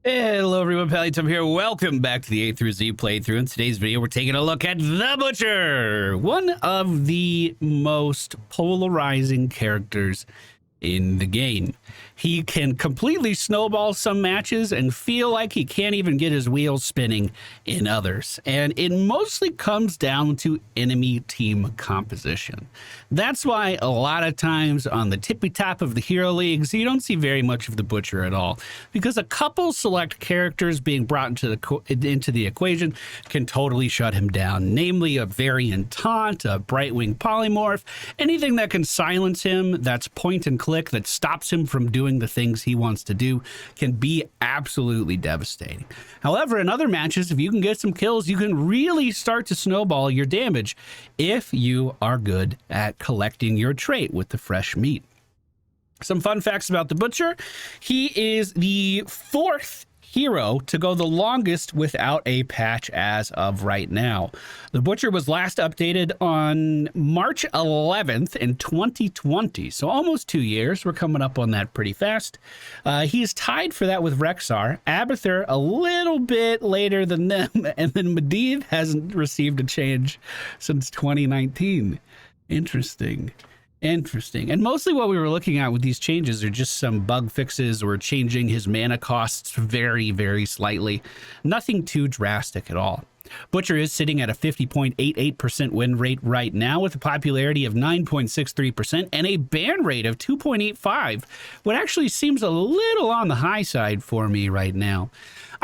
Hello everyone, MFPallytime here. Welcome back to the A through Z playthrough. In today's video, we're taking a look at the Butcher, one of the most polarizing characters in the game. He can completely snowball some matches and feel like he can't even get his wheels spinning in others. And it mostly comes down to enemy team composition. That's why a lot of times on the tippy top of the hero leagues, you don't see very much of the Butcher at all, because a couple select characters being brought into the equation can totally shut him down, namely a variant taunt, a Brightwing polymorph, anything that can silence him, that's point and click, that stops him from doing the things he wants to do, can be absolutely devastating. However, in other matches, if you can get some kills, you can really start to snowball your damage if you are good at collecting your trait with the fresh meat. Some fun facts about the Butcher. He is the fourth hero to go the longest without a patch as of right now. The Butcher was last updated on March 11th in 2020, so almost 2 years. We're coming up on that pretty fast. He's tied for that with Rexar. Abathur a little bit later than them, and then Medivh hasn't received a change since 2019. Interesting. And mostly what we were looking at with these changes are just some bug fixes or changing his mana costs very, very slightly. Nothing too drastic at all. Butcher is sitting at a 50.88% win rate right now with a popularity of 9.63% and a ban rate of 2.85, what actually seems a little on the high side for me right now.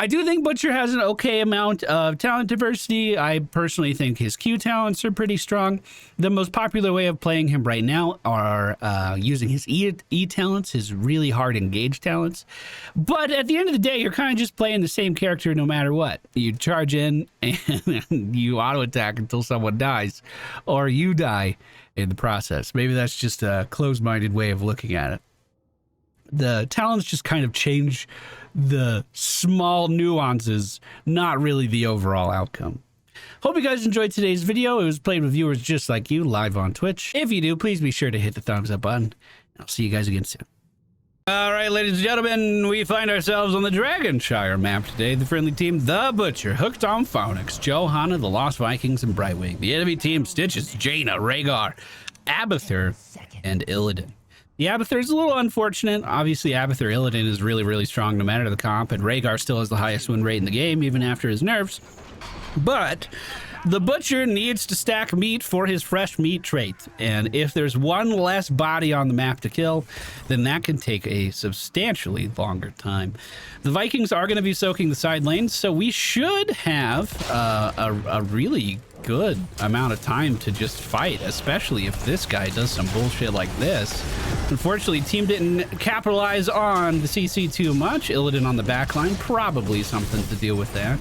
I do think Butcher has an okay amount of talent diversity. I personally think his Q talents are pretty strong. The most popular way of playing him right now are using his E talents, his really hard engage talents. But at the end of the day, you're kind of just playing the same character no matter what. You charge in and you auto attack until someone dies, or you die in the process. Maybe that's just a closed-minded way of looking at it. The talents just kind of change the small nuances, not really the overall outcome. Hope you guys enjoyed today's video. It was played with viewers just like you live on Twitch. If you do, please be sure to hit the thumbs up button. I'll see you guys again soon. All right, ladies and gentlemen, we find ourselves on the Dragonshire map today. The friendly team, the Butcher, hooked on Phoenix, Johanna, the Lost Vikings, and Brightwing. The enemy team, Stitches, Jaina, Rhaegar, Abathur, and Illidan. The Abathur is a little unfortunate. Obviously, Abathur Illidan is really, really strong no matter the comp, and Rhaegar still has the highest win rate in the game, even after his nerfs. But the Butcher needs to stack meat for his fresh meat trait, and if there's one less body on the map to kill, then that can take a substantially longer time. The Vikings are going to be soaking the side lanes, so we should have a really good amount of time to just fight, especially if this guy does some bullshit like this. Unfortunately, team didn't capitalize on the CC too much. Illidan on the backline, probably something to deal with that.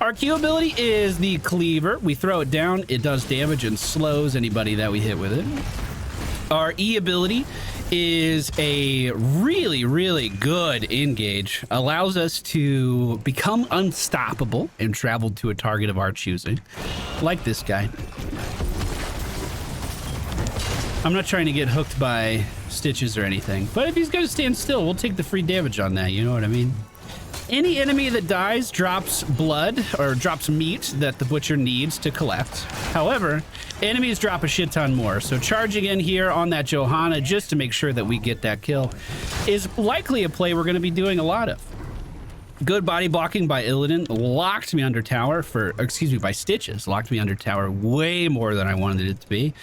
Our Q ability is the Cleaver. We throw it down, it does damage and slows anybody that we hit with it. Our E ability is a really, really good engage. Allows us to become unstoppable and travel to a target of our choosing, like this guy. I'm not trying to get hooked by Stitches or anything, but if he's going to stand still, we'll take the free damage on that, you know what I mean? Any enemy that dies drops blood or drops meat that the Butcher needs to collect. However, enemies drop a shit ton more, so charging in here on that Johanna just to make sure that we get that kill is likely a play we're going to be doing a lot of. Good body blocking by Illidan locked me under tower by Stitches, locked me under tower way more than I wanted it to be.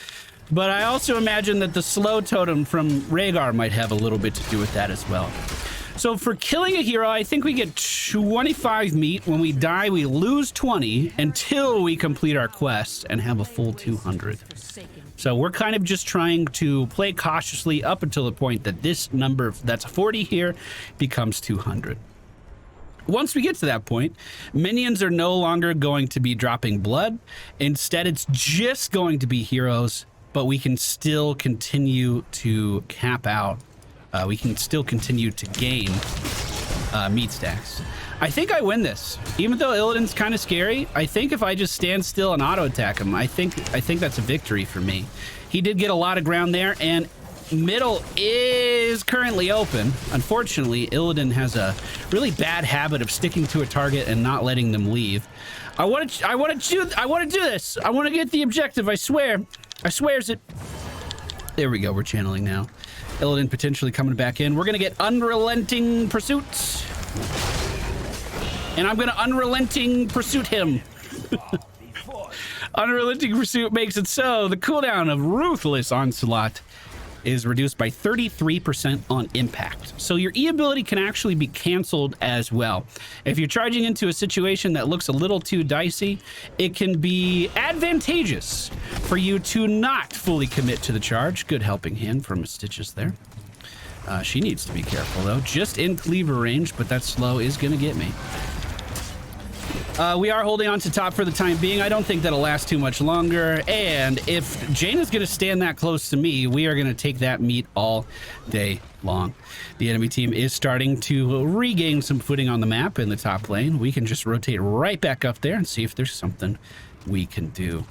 But I also imagine that the slow totem from Rhaegar might have a little bit to do with that as well. So for killing a hero, I think we get 25 meat. When we die, we lose 20 until we complete our quest and have a full 200. So we're kind of just trying to play cautiously up until the point that this number that's 40 here becomes 200. Once we get to that point, minions are no longer going to be dropping blood. Instead, it's just going to be heroes, but we can still continue to cap out. We can still continue to gain meat stacks. I think I win this. Even though Illidan's kind of scary, I think if I just stand still and auto attack him, I think that's a victory for me. He did get a lot of ground there, and Middle is currently open. Unfortunately, Illidan has a really bad habit of sticking to a target and not letting them leave. I want to do this. I want to get the objective. I swear. I swears it. There we go. We're channeling now. Illidan potentially coming back in. We're going to get unrelenting pursuits. And I'm going to unrelenting pursuit him. Unrelenting pursuit makes it so the cooldown of ruthless onslaught is reduced by 33% on impact. So your E ability can actually be canceled as well. If you're charging into a situation that looks a little too dicey, it can be advantageous for you to not fully commit to the charge. Good helping hand from Stitches there. She needs to be careful though. Just in cleaver range, but that slow is gonna get me. We are holding on to top for the time being. I don't think that'll last too much longer. And if Jaina's going to stand that close to me, we are going to take that meat all day long. The enemy team is starting to regain some footing on the map in the top lane. We can just rotate right back up there and see if there's something we can do.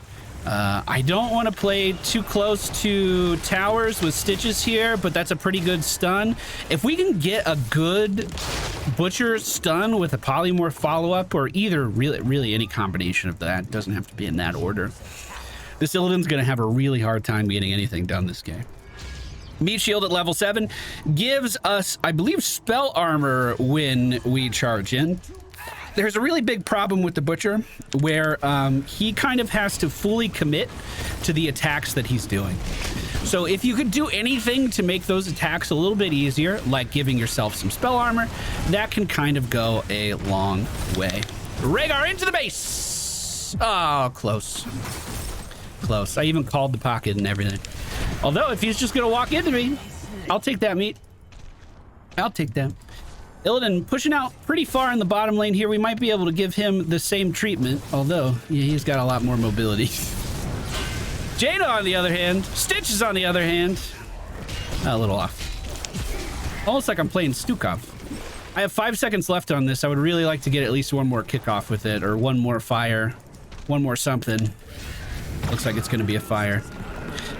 I don't want to play too close to towers with Stitches here, but that's a pretty good stun. If we can get a good Butcher stun with a polymorph follow-up, or either really any combination of that, doesn't have to be in that order, this Illidan's going to have a really hard time getting anything done this game. Meat Shield at level 7 gives us, I believe, spell armor when we charge in. There's a really big problem with the Butcher where he kind of has to fully commit to the attacks that he's doing. So if you could do anything to make those attacks a little bit easier, like giving yourself some spell armor, that can kind of go a long way. Rhaegar into the base! Oh, close. Close. I even called the pocket and everything. Although, if he's just going to walk into me, I'll take that meat. I'll take that. Illidan pushing out pretty far in the bottom lane here. We might be able to give him the same treatment, although yeah, he's got a lot more mobility. Jaina, on the other hand, Stitches, on the other hand, a little off. Almost like I'm playing Stukov. I have 5 seconds left on this. I would really like to get at least one more kickoff with it, or one more fire, one more something. Looks like it's going to be a fire.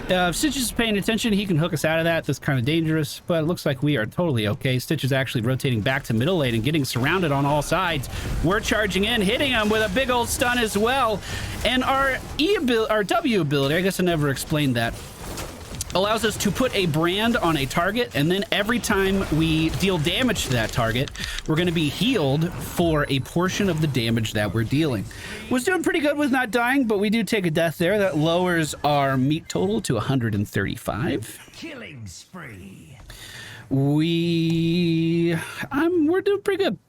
If Stitch is paying attention, he can hook us out of that. That's kind of dangerous, but it looks like we are totally okay. Stitch is actually rotating back to middle lane and getting surrounded on all sides. We're charging in, hitting him with a big old stun as well. And our W ability, I guess I never explained that, allows us to put a brand on a target, and then every time we deal damage to that target, we're going to be healed for a portion of the damage that we're dealing. Was doing pretty good with not dying, but we do take a death there. That lowers our meat total to 135. Killing spree. We're doing pretty good.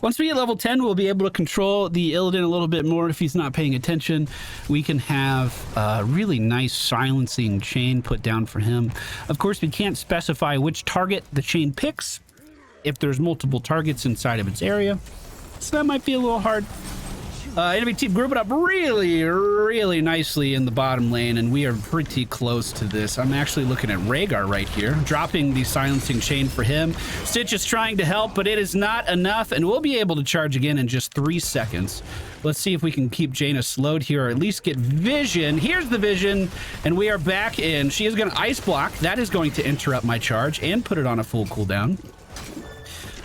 Once we get level 10, we'll be able to control the Illidan a little bit more if he's not paying attention. We can have a really nice silencing chain put down for him. Of course, we can't specify which target the chain picks if there's multiple targets inside of its area, so that might be a little hard. Enemy team grouping up really nicely in the bottom lane, and we are pretty close to this. I'm actually looking at Rhaegar right here, dropping the silencing chain for him. Stitch is trying to help, but it is not enough, and we'll be able to charge again in just 3 seconds. Let's see if we can keep Jaina slowed here, or at least get vision. Here's the vision, and we are back in. She is going to ice block. That is going to interrupt my charge and put it on a full cooldown.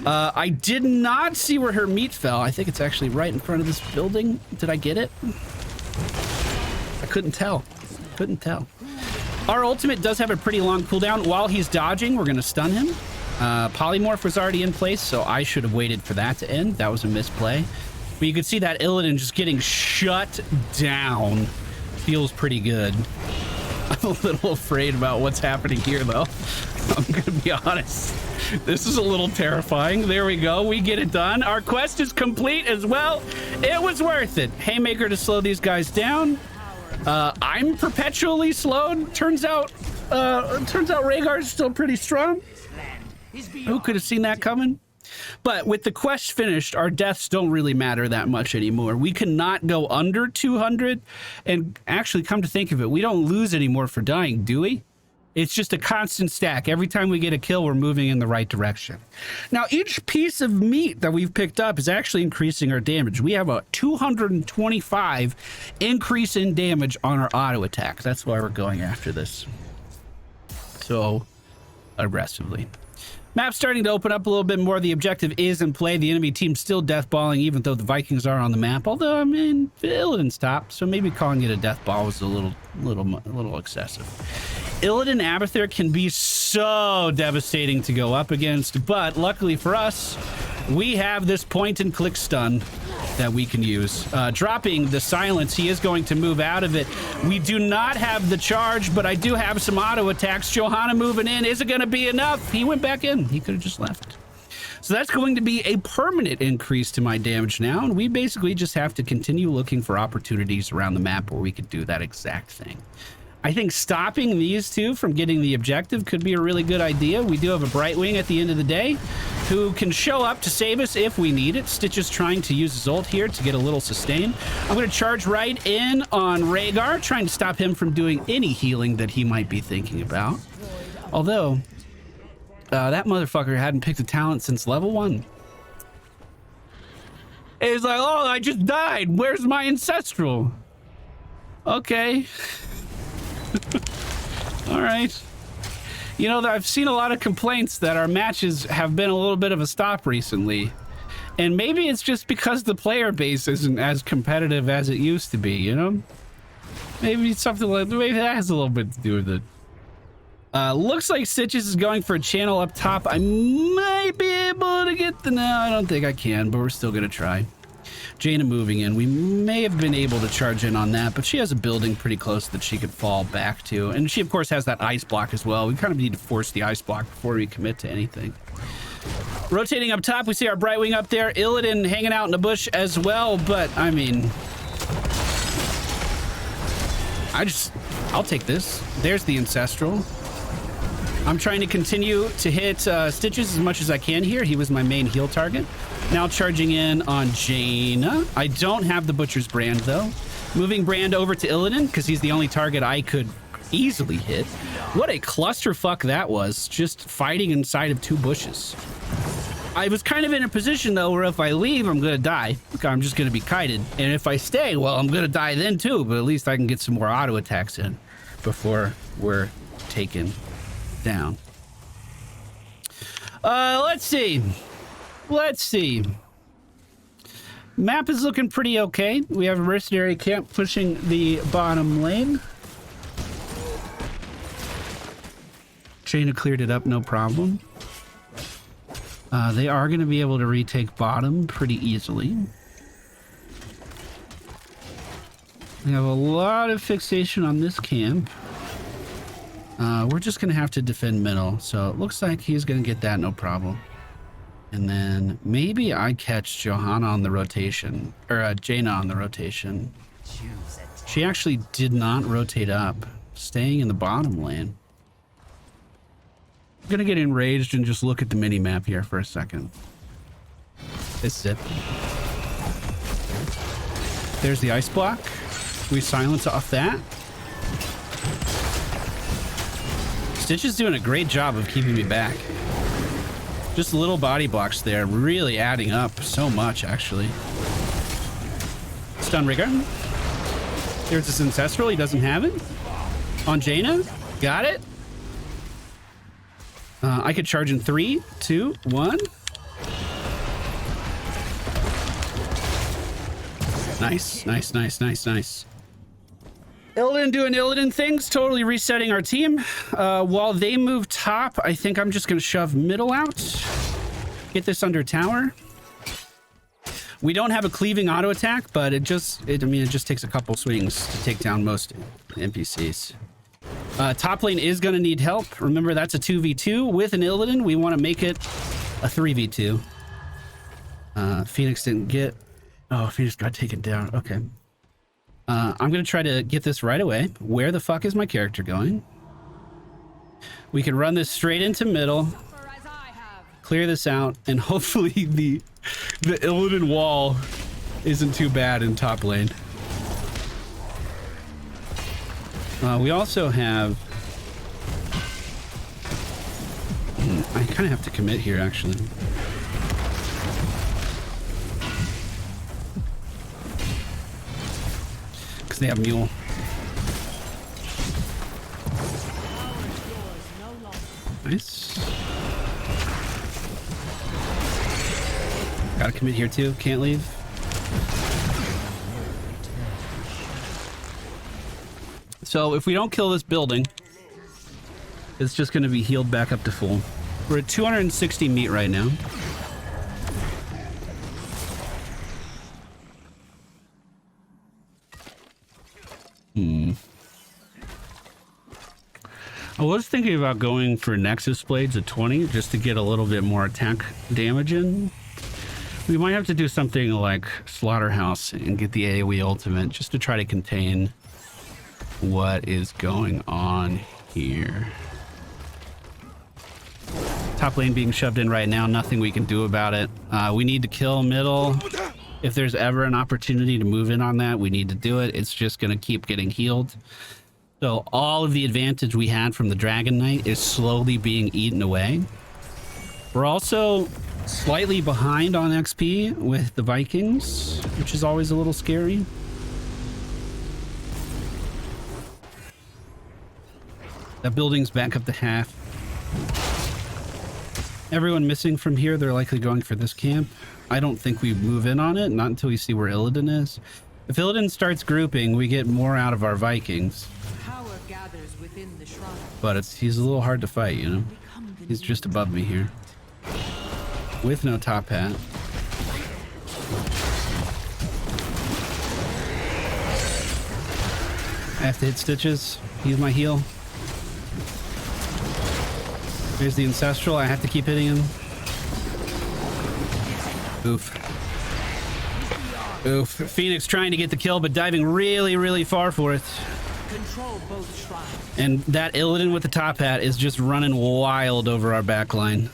I did not see where her meat fell. I think it's actually right in front of this building. Did I get it? I couldn't tell. Couldn't tell. Our ultimate does have a pretty long cooldown. While he's dodging, we're going to stun him. Polymorph was already in place, so I should have waited for that to end. That was a misplay. But you could see that Illidan just getting shut down. Feels pretty good. I'm a little afraid about what's happening here, though. I'm going to be honest. This is a little terrifying. There we go. We get it done. Our quest is complete as well. It was worth it. Haymaker to slow these guys down. I'm perpetually slowed. Turns out Rhaegar is still pretty strong. Who could have seen that coming? But with the quest finished, our deaths don't really matter that much anymore. We cannot go under 200. And actually, come to think of it, we don't lose anymore for dying, do we? It's just a constant stack. Every time we get a kill, we're moving in the right direction. Now, each piece of meat that we've picked up is actually increasing our damage. We have a 225 increase in damage on our auto attack. That's why we're going after this. So aggressively. Map's starting to open up a little bit more. The objective is in play. The enemy team's still deathballing, even though the Vikings are on the map. Although, I mean, Illidan's top, so maybe calling it a deathball was a little excessive. Illidan Abathur can be so devastating to go up against, but luckily for us, we have this point-and-click stun that we can use. Dropping the silence, he is going to move out of it. We do not have the charge, but I do have some auto attacks. Johanna moving in. Is it going to be enough? He went back in. He could have just left. So that's going to be a permanent increase to my damage now, and we basically just have to continue looking for opportunities around the map where we could do that exact thing. I think stopping these two from getting the objective could be a really good idea. We do have a Brightwing at the end of the day who can show up to save us if we need it. Stitch is trying to use his ult here to get a little sustain. I'm going to charge right in on Rhaegar, trying to stop him from doing any healing that he might be thinking about. Although, that motherfucker hadn't picked a talent since level 1. He's like, oh, I just died. Where's my ancestral? Okay. All right. You know, I've seen a lot of complaints that our matches have been a little bit of a stop recently. And maybe it's just because the player base isn't as competitive as it used to be, you know? Maybe something like, maybe that has a little bit to do with it. Looks like Stitches is going for a channel up top. I might be able to get the, no, I don't think I can, but we're still gonna try. Jaina moving in. We may have been able to charge in on that, but she has a building pretty close that she could fall back to. And she, of course, has that ice block as well. We kind of need to force the ice block before we commit to anything. Rotating up top, we see our Brightwing up there. Illidan hanging out in the bush as well, but, I mean... I'll take this. There's the Ancestral. I'm trying to continue to hit Stitches as much as I can here. He was my main heal target. Now charging in on Jaina. I don't have the Butcher's Brand, though. Moving Brand over to Illidan, because he's the only target I could easily hit. What a clusterfuck that was, just fighting inside of 2 bushes. I was kind of in a position, though, where if I leave, I'm going to die. I'm just going to be kited. And if I stay, well, I'm going to die then, too. But at least I can get some more auto attacks in before we're taken down. Let's see. Map is looking pretty okay. We have a mercenary camp pushing the bottom lane. Jaina cleared it up, no problem. They are going to be able to retake bottom pretty easily. We have a lot of fixation on this camp. We're just going to have to defend middle, so it looks like he's going to get that no problem. And then maybe I catch Johanna on the rotation, or Jaina on the rotation. She actually did not rotate up, staying in the bottom lane. I'm going to get enraged and just look at the mini-map here for a second. This is it. There's the ice block. We silence off that. Stitch is doing a great job of keeping me back. Just little body blocks there, really adding up so much, actually. Stun Rigger. There's his Ancestral, he doesn't have it. On Jaina, got it. I could charge in 3, 2, 1. Nice, nice, nice, nice, nice. Illidan doing Illidan things, totally resetting our team. While they move top, I think I'm just going to shove middle out. Get this under tower. We don't have a cleaving auto attack, but it just takes a couple swings to take down most NPCs. Top lane is going to need help. Remember, that's a 2v2 with an Illidan. We want to make it a 3v2. Phoenix didn't get... Oh, Phoenix got taken down. Okay. I'm going to try to get this right away. Where the fuck is my character going? We can run this straight into middle. Clear this out, and hopefully the Illidan wall isn't too bad in top lane. We also have... I kind of have to commit here, actually. Because they have Mule. Nice. gotta commit here too. Can't leave. So if we don't kill this building, it's just gonna be healed back up to full. We're at 260 meat right now. I was thinking about going for Nexus Blades at 20 just to get a little bit more attack damage in. We might have to do something like Slaughterhouse and get the AoE ultimate just to try to contain what is going on here. Top lane being shoved in right now, nothing we can do about it. We need to kill middle. If there's ever an opportunity to move in on that, we need to do it. It's just going to keep getting healed. So all of the advantage we had from the Dragon Knight is slowly being eaten away. We're also slightly behind on XP with the Vikings, which is always a little scary. That building's back up to half. Everyone missing from here, they're likely going for this camp. I don't think we move in on it, not until we see where Illidan is. If Illidan starts grouping, we get more out of our Vikings. But he's a little hard to fight, you know? He's just above me here. With no top hat. I have to hit Stitches. He's my heal. There's the Ancestral. I have to keep hitting him. Oof. Oof. Phoenix trying to get the kill, but diving really, really far for it. Control both shrines. And that Illidan with the top hat is just running wild over our back line.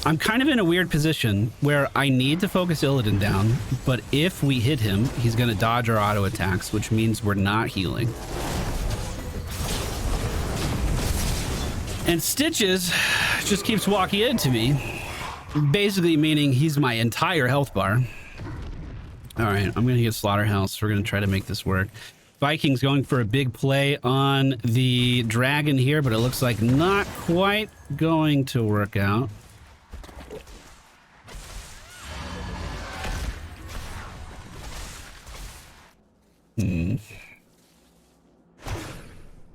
I'm kind of in a weird position where I need to focus Illidan down, but if we hit him, he's going to dodge our auto attacks, which means we're not healing. And Stitches just keeps walking into me, basically meaning he's my entire health bar. All right, I'm going to get Slaughterhouse. We're going to try to make this work. Vikings going for a big play on the dragon here, but it looks like not quite going to work out.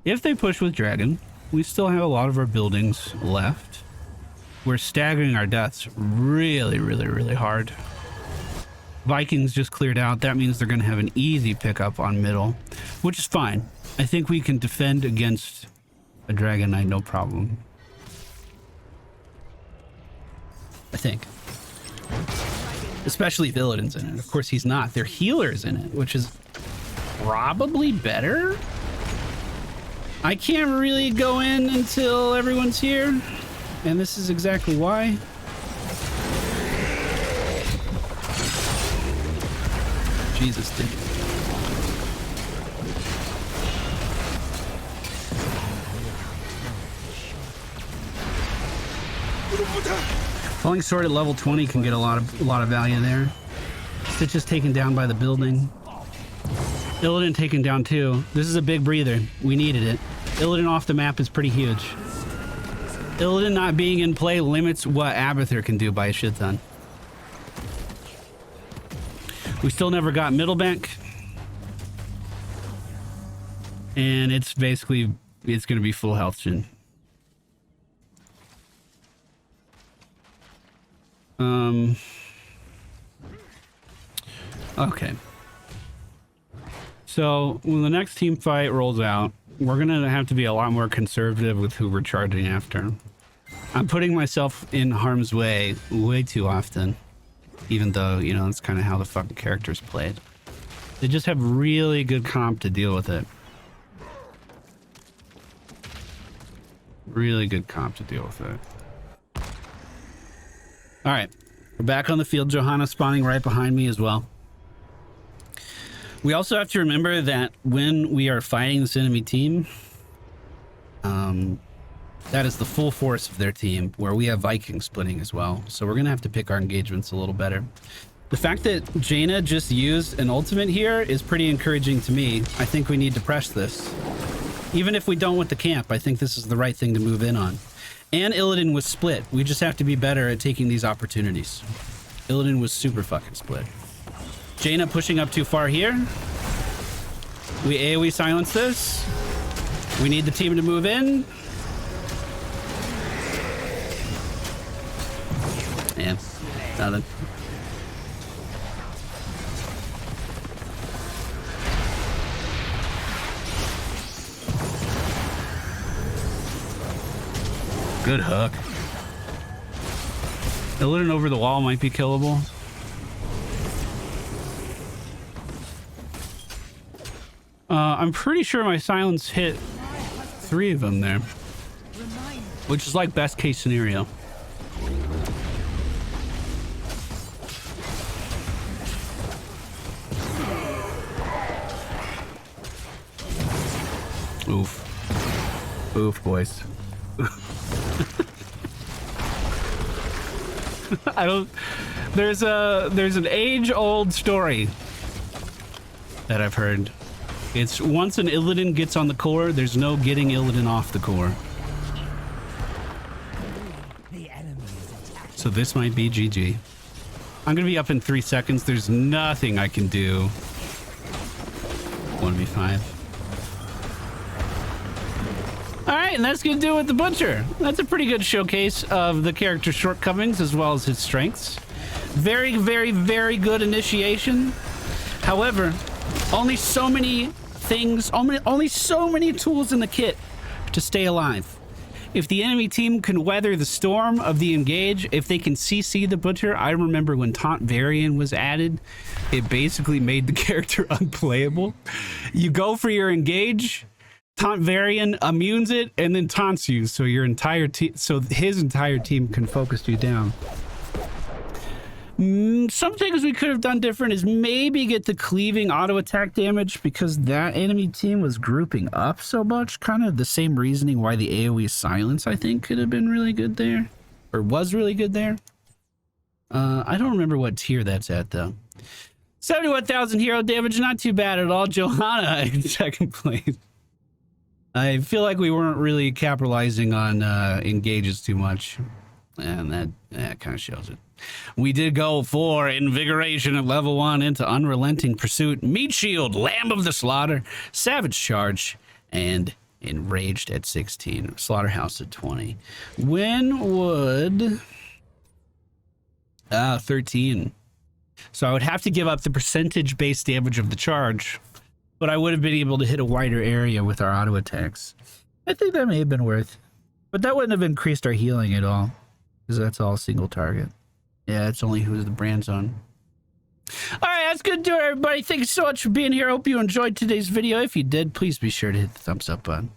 If they push with dragon, we still have a lot of our buildings left. We're staggering our deaths really, really, really hard. Vikings just cleared out. That means they're going to have an easy pickup on middle, which is fine. I think we can defend against a Dragon Knight, no problem. I think. Especially if Illidan's in it. Of course, he's not. Their healer's in it, which is probably better. I can't really go in until everyone's here, and this is exactly why. Jesus, dude. Falling Sword at level 20 can get a lot of value there. Stitch is taken down by the building. Illidan taken down too. This is a big breather. We needed it. Illidan off the map is pretty huge. Illidan not being in play limits what Abathur can do by a shit ton. We still never got middle bank. And it's basically, it's going to be full health soon. Okay. So when the next team fight rolls out, we're going to have to be a lot more conservative with who we're charging after. I'm putting myself in harm's way too often. Even though, you know, that's kind of how the fucking character's played. They just have really good comp to deal with it. Really good comp to deal with it. Alright. We're back on the field. Johanna spawning right behind me as well. We also have to remember that when we are fighting this enemy team, that is the full force of their team, where we have Viking splitting as well. So we're going to have to pick our engagements a little better. The fact that Jaina just used an ultimate here is pretty encouraging to me. I think we need to press this. Even if we don't with the camp, I think this is the right thing to move in on. And Illidan was split. We just have to be better at taking these opportunities. Illidan was super fucking split. Jaina pushing up too far here. We AoE silence this. We need the team to move in. Yeah, nothing. Good hook. Illidan over the wall might be killable. I'm pretty sure my silence hit 3 of them there, which is like best case scenario. Oof. Oof, boys. I don't... There's an age-old story that I've heard. It's once an Illidan gets on the core, there's no getting Illidan off the core. So this might be GG. I'm gonna be up in 3 seconds. There's nothing I can do. 1v5. All right, and that's gonna do it with the Butcher. That's a pretty good showcase of the character's shortcomings as well as his strengths. Very, very, very good initiation. However, only so many things, only so many tools in the kit to stay alive. If the enemy team can weather the storm of the engage, if they can CC the Butcher, I remember when Taunt Varian was added, it basically made the character unplayable. You go for your engage, Taunt Varian immunes it, and then taunts you, so your entire team, so his entire team can focus you down. Some things we could have done different is maybe get the cleaving auto attack damage because that enemy team was grouping up so much. Kind of the same reasoning why the AoE silence, I think, could have been really good there. Or was really good there. I don't remember what tier that's at, though. 71,000 hero damage, not too bad at all. Johanna in second place. I feel like we weren't really capitalizing on engages too much. And that kind of shows it. We did go for Invigoration at level 1 into Unrelenting Pursuit, Meat Shield, Lamb of the Slaughter, Savage Charge, and Enraged at 16. Slaughterhouse at 20. When would... 13. So I would have to give up the percentage base damage of the charge, but I would have been able to hit a wider area with our auto attacks. I think that may have been worth. But that wouldn't have increased our healing at all, because that's all single target. Yeah, it's only who's the brand's on. All right, that's good to do it, everybody. Thank you so much for being here. I hope you enjoyed today's video. If you did, please be sure to hit the thumbs up button.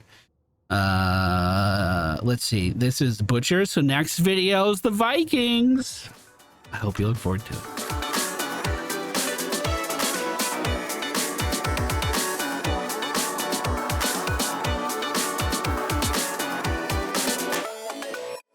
Let's see. This is Butcher, so next video is the Vikings. I hope you look forward to it.